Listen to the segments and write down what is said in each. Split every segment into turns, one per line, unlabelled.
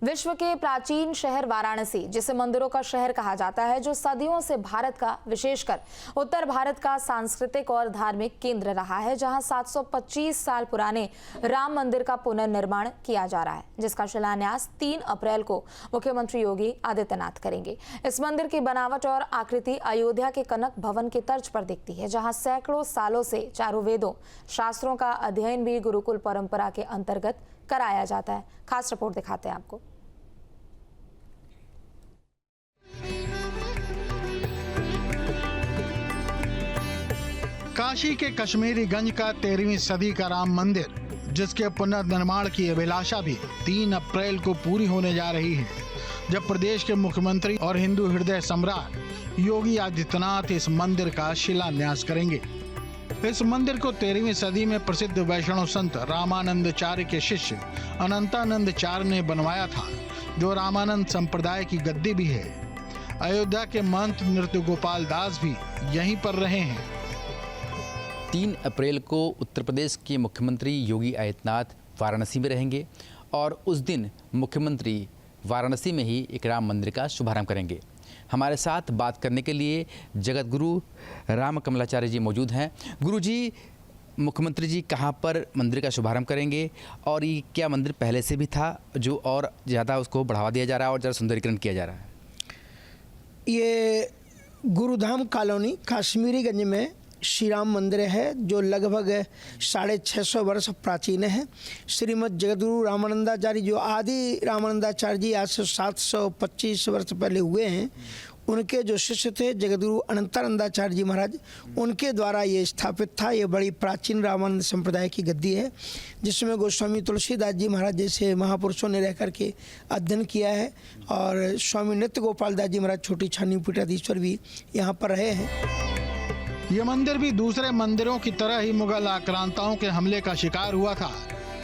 विश्व के प्राचीन शहर वाराणसी, जिसे मंदिरों का शहर कहा जाता है, जो सदियों से भारत का, विशेषकर उत्तर भारत का सांस्कृतिक और धार्मिक केंद्र रहा है, जहां 725 साल पुराने राम मंदिर का पुनर्निर्माण किया जा रहा है, जिसका शिलान्यास 3 अप्रैल को मुख्यमंत्री योगी आदित्यनाथ करेंगे। इस मंदिर की बनावट और आकृति अयोध्या के कनक भवन की तर्ज पर दिखती है, जहां सैकड़ों सालों से चारों वेदों, शास्त्रों का अध्ययन भी गुरुकुल परंपरा के अंतर्गत कराया जाता है। खास रिपोर्ट दिखाते हैं आपको।
काशी के कश्मीरी गंज का 13वीं सदी का राम मंदिर, जिसके पुनर्निर्माण की अभिलाषा भी 3 अप्रैल को पूरी होने जा रही है, जब प्रदेश के मुख्यमंत्री और हिंदू हृदय सम्राट योगी आदित्यनाथ इस मंदिर का शिलान्यास करेंगे। इस मंदिर को 13वीं सदी में प्रसिद्ध वैष्णव संत रामानंदाचार्य के शिष्य अनंतानंदाचार्य ने बनवाया था, जो रामानंद संप्रदाय की गद्दी भी है। अयोध्या के महंत नृत्य गोपाल दास भी यहीं पर रहे हैं।
3 अप्रैल को उत्तर प्रदेश के मुख्यमंत्री योगी आदित्यनाथ वाराणसी में रहेंगे और उस दिन मुख्यमंत्री वाराणसी में ही एक राम मंदिर का शुभारंभ करेंगे। हमारे साथ बात करने के लिए जगत गुरु राम कमलाचार्य जी मौजूद हैं। गुरु जी, मुख्यमंत्री जी कहाँ पर मंदिर का शुभारंभ करेंगे और ये क्या मंदिर पहले से भी था जो और ज़्यादा उसको बढ़ावा दिया जा रहा है और ज़्यादा सुंदरीकरण किया जा रहा है?
ये गुरुधाम कॉलोनी कश्मीरी गंज में श्री राम मंदिर है, जो लगभग 650 वर्ष प्राचीन है। श्रीमद जगतगुरु रामानंदाचार्य, जो आदि रामानंदाचार्य जी आज से 725 वर्ष पहले हुए हैं, उनके जो शिष्य थे जगतगुरु अनंतानंदाचार्य जी महाराज, उनके द्वारा ये स्थापित था। ये बड़ी प्राचीन रामानंद संप्रदाय की गद्दी है, जिसमें गोस्वामी तुलसीदास जी महाराज जैसे महापुरुषों ने रह करके अध्ययन किया है, और स्वामी नित्य गोपाल दास जी महाराज छोटी छानी पीठाधीश्वर भी यहाँ पर रहे हैं।
ये मंदिर भी दूसरे मंदिरों की तरह ही मुगल आक्रांताओं के हमले का शिकार हुआ था,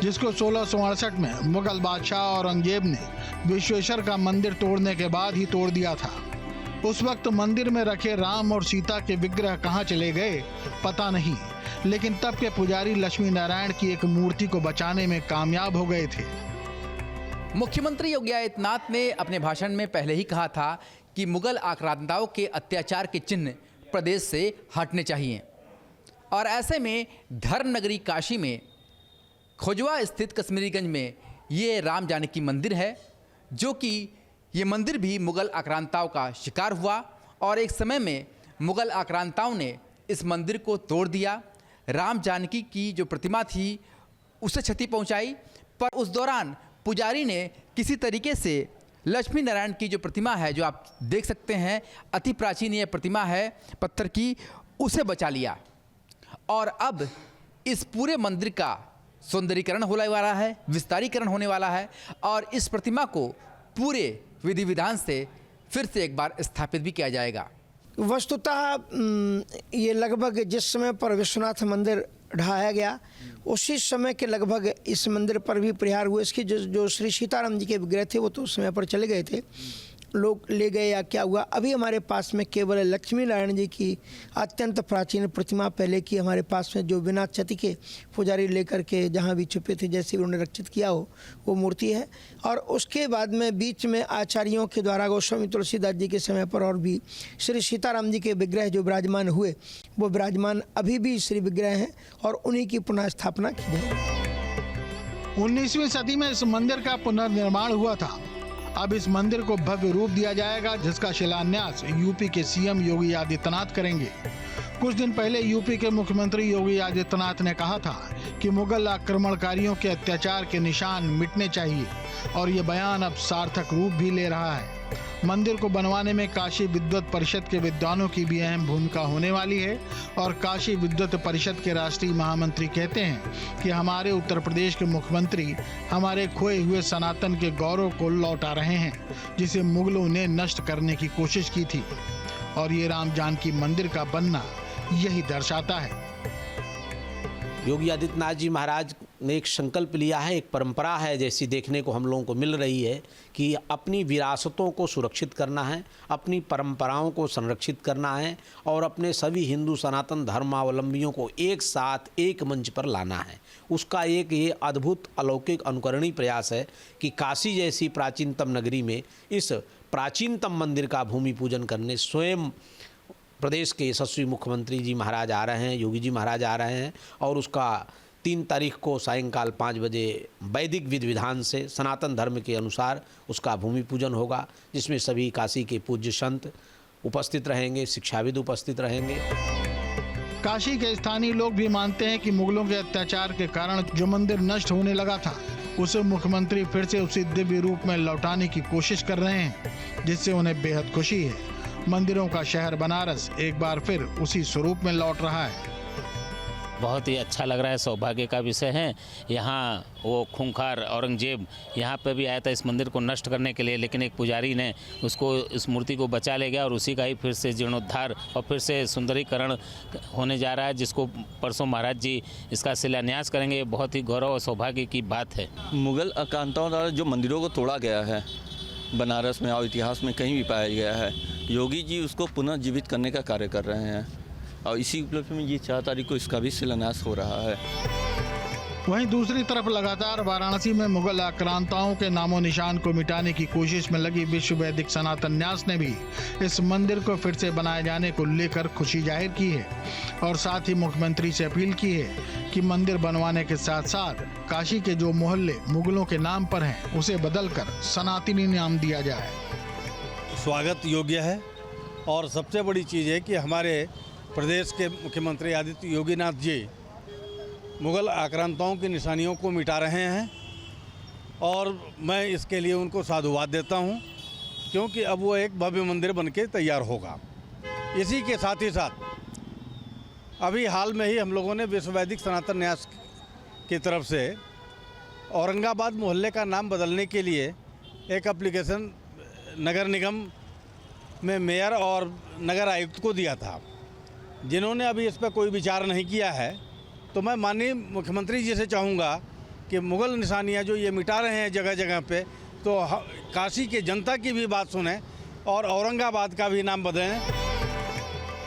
जिसको 1668 में मुगल बादशाह औरंगजेब ने विश्वेश्वर का मंदिर तोड़ने के बाद ही तोड़ दिया था। उस वक्त मंदिर में रखे राम और सीता के विग्रह कहाँ चले गए पता नहीं, लेकिन तब के पुजारी लक्ष्मी नारायण की एक मूर्ति को बचाने में कामयाब हो गए थे।
मुख्यमंत्री योगी आदित्यनाथ ने अपने भाषण में पहले ही कहा था कि मुगल आक्रांताओं के अत्याचार के चिन्ह प्रदेश से हटने चाहिए, और ऐसे में धर्म नगरी काशी में खोजवा स्थित कश्मीरीगंज में ये राम जानकी मंदिर है, जो कि ये मंदिर भी मुगल आक्रांताओं का शिकार हुआ और एक समय में मुगल आक्रांताओं ने इस मंदिर को तोड़ दिया। राम जानकी की जो प्रतिमा थी उसे क्षति पहुंचाई, पर उस दौरान पुजारी ने किसी तरीके से लक्ष्मी नारायण की जो प्रतिमा है, जो आप देख सकते हैं, अति प्राचीन ये प्रतिमा है पत्थर की, उसे बचा लिया। और अब इस पूरे मंदिर का सौंदर्यीकरण होने वाला है, विस्तारीकरण होने वाला है, और इस प्रतिमा को पूरे विधि विधान से फिर से एक बार स्थापित भी किया जाएगा।
वस्तुतः ये लगभग जिस समय पर विश्वनाथ मंदिर ढाया गया, उसी समय के लगभग इस मंदिर पर भी प्रहार हुए। इसकी जो श्री सीताराम जी के विग्रह थे वो तो उस समय पर चले गए थे, लोग ले गए या क्या हुआ। अभी हमारे पास में केवल लक्ष्मी नारायण जी की अत्यंत प्राचीन प्रतिमा पहले की हमारे पास में, जो बिना क्षति के पुजारी लेकर के जहाँ भी छुपे थे जैसे उन्होंने रक्षित किया हो, वो मूर्ति है। और उसके बाद में बीच में आचार्यों के द्वारा गोस्वामी तुलसीदास जी के समय पर और भी श्री सीताराम जी के विग्रह जो विराजमान हुए, वो विराजमान अभी भी श्री विग्रह हैं, और उन्हीं की पुनः स्थापना की जाएगी।
19वीं सदी में इस मंदिर का पुनर्निर्माण हुआ था। अब इस मंदिर को भव्य रूप दिया जाएगा, जिसका शिलान्यास यूपी के सीएम योगी आदित्यनाथ करेंगे। कुछ दिन पहले यूपी के मुख्यमंत्री योगी आदित्यनाथ ने कहा था कि मुगल आक्रमणकारियों के अत्याचार के निशान मिटने चाहिए, और ये बयान अब सार्थक रूप भी ले रहा है। मंदिर को बनवाने में काशी विद्वत परिषद के विद्वानों की भी अहम भूमिका होने वाली है, और काशी विद्वत परिषद के राष्ट्रीय महामंत्री कहते हैं कि हमारे उत्तर प्रदेश के मुख्यमंत्री हमारे खोए हुए सनातन के गौरव को लौटा रहे हैं, जिसे मुगलों ने नष्ट करने की कोशिश की थी, और ये राम जानकी मंदिर का बनना यही दर्शाता है।
योगी आदित्यनाथ जी महाराज ने एक संकल्प लिया है, एक परंपरा है जैसी देखने को हम लोगों को मिल रही है कि अपनी विरासतों को सुरक्षित करना है, अपनी परंपराओं को संरक्षित करना है और अपने सभी हिंदू सनातन धर्मावलंबियों को एक साथ एक मंच पर लाना है। उसका एक ये अद्भुत अलौकिक अनुकरणीय प्रयास है कि काशी जैसी प्राचीनतम नगरी में इस प्राचीनतम मंदिर का भूमि पूजन करने स्वयं प्रदेश के यशस्वी मुख्यमंत्री जी महाराज आ रहे हैं, योगी जी महाराज आ रहे हैं और उसका 3 तारीख को सायंकाल 5 बजे वैदिक विधि विधान से सनातन धर्म के अनुसार उसका भूमि पूजन होगा, जिसमें सभी काशी के पूज्य संत उपस्थित रहेंगे, शिक्षाविद उपस्थित रहेंगे।
काशी के स्थानीय लोग भी मानते हैं कि मुगलों के अत्याचार के कारण जो मंदिर नष्ट होने लगा था उसे मुख्यमंत्री फिर से उसी दिव्य रूप में लौटाने की कोशिश कर रहे हैं, जिससे उन्हें बेहद खुशी है। मंदिरों का शहर बनारस एक बार फिर उसी स्वरूप में लौट रहा है।
बहुत ही अच्छा लग रहा है, सौभाग्य का विषय है। यहाँ वो खूंखार औरंगजेब यहाँ पे भी आया था इस मंदिर को नष्ट करने के लिए, लेकिन एक पुजारी ने उसको इस मूर्ति को बचा ले गया और उसी का ही फिर से जीर्णोद्धार और फिर से सुंदरीकरण होने जा रहा है, जिसको परसों महाराज जी इसका शिलान्यास करेंगे। बहुत ही गौरव और सौभाग्य की बात है।
मुगल आक्रांताओं द्वारा जो मंदिरों को तोड़ा गया है बनारस में और इतिहास में कहीं भी पाया गया है, योगी जी उसको पुनर्जीवित करने का कार्य कर रहे हैं और इसी उपलक्ष्य में ये 4 तारीख को इसका भी शिलान्यास हो रहा है।
वहीं दूसरी तरफ लगातार वाराणसी में मुगल आक्रांताओं के नामो निशान को मिटाने की कोशिश में लगी विश्व वैदिक सनातन न्यास ने भी इस मंदिर को फिर से बनाए जाने को लेकर खुशी जाहिर की है और साथ ही मुख्यमंत्री से अपील की है कि मंदिर बनवाने के साथ साथ काशी के जो मोहल्ले मुगलों के नाम पर हैं उसे बदलकर सनातनी नाम दिया जाए।
स्वागत योग्य है और सबसे बड़ी चीज़ है कि हमारे प्रदेश के मुख्यमंत्री आदित्य योगीनाथ जी मुग़ल आक्रांताओं की निशानियों को मिटा रहे हैं और मैं इसके लिए उनको साधुवाद देता हूं, क्योंकि अब वो एक भव्य मंदिर बनके तैयार होगा। इसी के साथ ही साथ अभी हाल में ही हम लोगों ने विश्व वैदिक सनातन न्यास की तरफ से औरंगाबाद मोहल्ले का नाम बदलने के लिए एक एप्लीकेशन नगर निगम में मेयर और नगर आयुक्त को दिया था, जिन्होंने अभी इस पर कोई विचार नहीं किया है। तो मैं माननीय मुख्यमंत्री जी से चाहूँगा कि मुग़ल निशानियाँ जो ये मिटा रहे हैं जगह जगह पे, तो काशी के जनता की भी बात सुने और औरंगाबाद का भी नाम बदलें।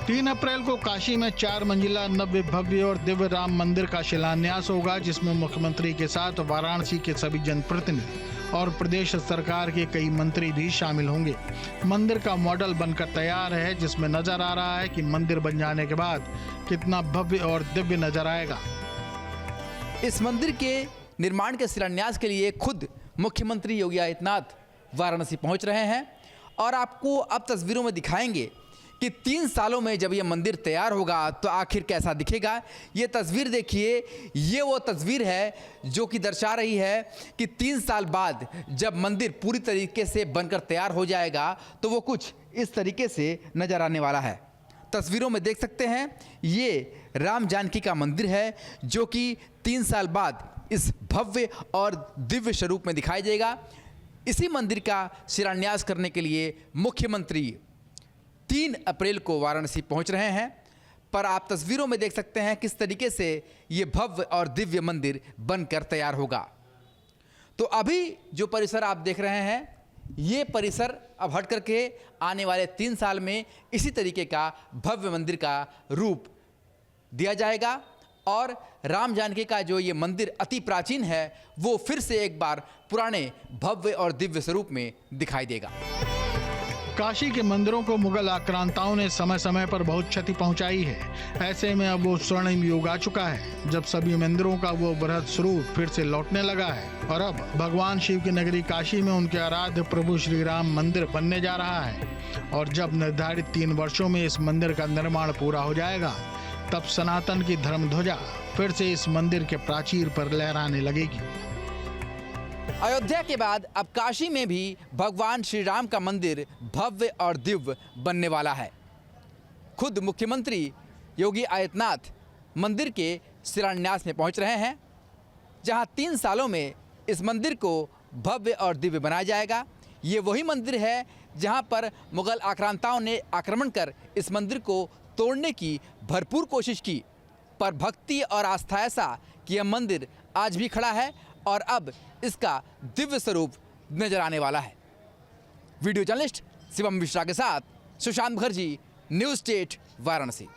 3 अप्रैल को काशी में 4 मंजिला नव्य भव्य और दिव्य राम मंदिर का शिलान्यास होगा, जिसमें मुख्यमंत्री के साथ वाराणसी के सभी जनप्रतिनिधि और प्रदेश सरकार के कई मंत्री भी शामिल होंगे। मंदिर का मॉडल बनकर तैयार है, जिसमें नजर आ रहा है कि मंदिर बन जाने के बाद कितना भव्य और दिव्य नजर आएगा।
इस मंदिर के निर्माण के शिलान्यास के लिए खुद मुख्यमंत्री योगी आदित्यनाथ वाराणसी पहुंच रहे हैं और आपको अब तस्वीरों में दिखाएंगे कि 3 सालों में जब ये मंदिर तैयार होगा तो आखिर कैसा दिखेगा। ये तस्वीर देखिए, ये वो तस्वीर है जो कि दर्शा रही है कि 3 साल बाद जब मंदिर पूरी तरीके से बनकर तैयार हो जाएगा तो वो कुछ इस तरीके से नज़र आने वाला है। तस्वीरों में देख सकते हैं ये राम जानकी का मंदिर है जो कि 3 साल बाद इस भव्य और दिव्य स्वरूप में दिखाई देगा। इसी मंदिर का शिलान्यास करने के लिए मुख्यमंत्री 3 अप्रैल को वाराणसी पहुंच रहे हैं, पर आप तस्वीरों में देख सकते हैं किस तरीके से ये भव्य और दिव्य मंदिर बनकर तैयार होगा। तो अभी जो परिसर आप देख रहे हैं ये परिसर अब हट करके आने वाले 3 साल में इसी तरीके का भव्य मंदिर का रूप दिया जाएगा और राम जानकी का जो ये मंदिर अति प्राचीन है वो फिर से एक बार पुराने भव्य और दिव्य स्वरूप में दिखाई देगा।
काशी के मंदिरों को मुगल आक्रांताओं ने समय समय पर बहुत क्षति पहुंचाई है। ऐसे में अब वो स्वर्णिम युग आ चुका है जब सभी मंदिरों का वो बृहद स्वरूप फिर से लौटने लगा है और अब भगवान शिव की नगरी काशी में उनके आराध्य प्रभु श्री राम मंदिर बनने जा रहा है और जब निर्धारित 3 वर्षों में इस मंदिर का निर्माण पूरा हो जाएगा तब सनातन की धर्म ध्वजा फिर से इस मंदिर के प्राचीर पर लहराने लगेगी।
अयोध्या के बाद अब काशी में भी भगवान श्री राम का मंदिर भव्य और दिव्य बनने वाला है। खुद मुख्यमंत्री योगी आदित्यनाथ मंदिर के शिलान्यास में पहुंच रहे हैं, जहां 3 सालों में इस मंदिर को भव्य और दिव्य बनाया जाएगा। ये वही मंदिर है जहां पर मुगल आक्रांताओं ने आक्रमण कर इस मंदिर को तोड़ने की भरपूर कोशिश की, पर भक्ति और आस्था ऐसा कि यह मंदिर आज भी खड़ा है और अब इसका दिव्य स्वरूप नजर आने वाला है। वीडियो जर्नलिस्ट शिवम मिश्रा के साथ सुशांत मुखर्जी, न्यूज़ स्टेट, वाराणसी।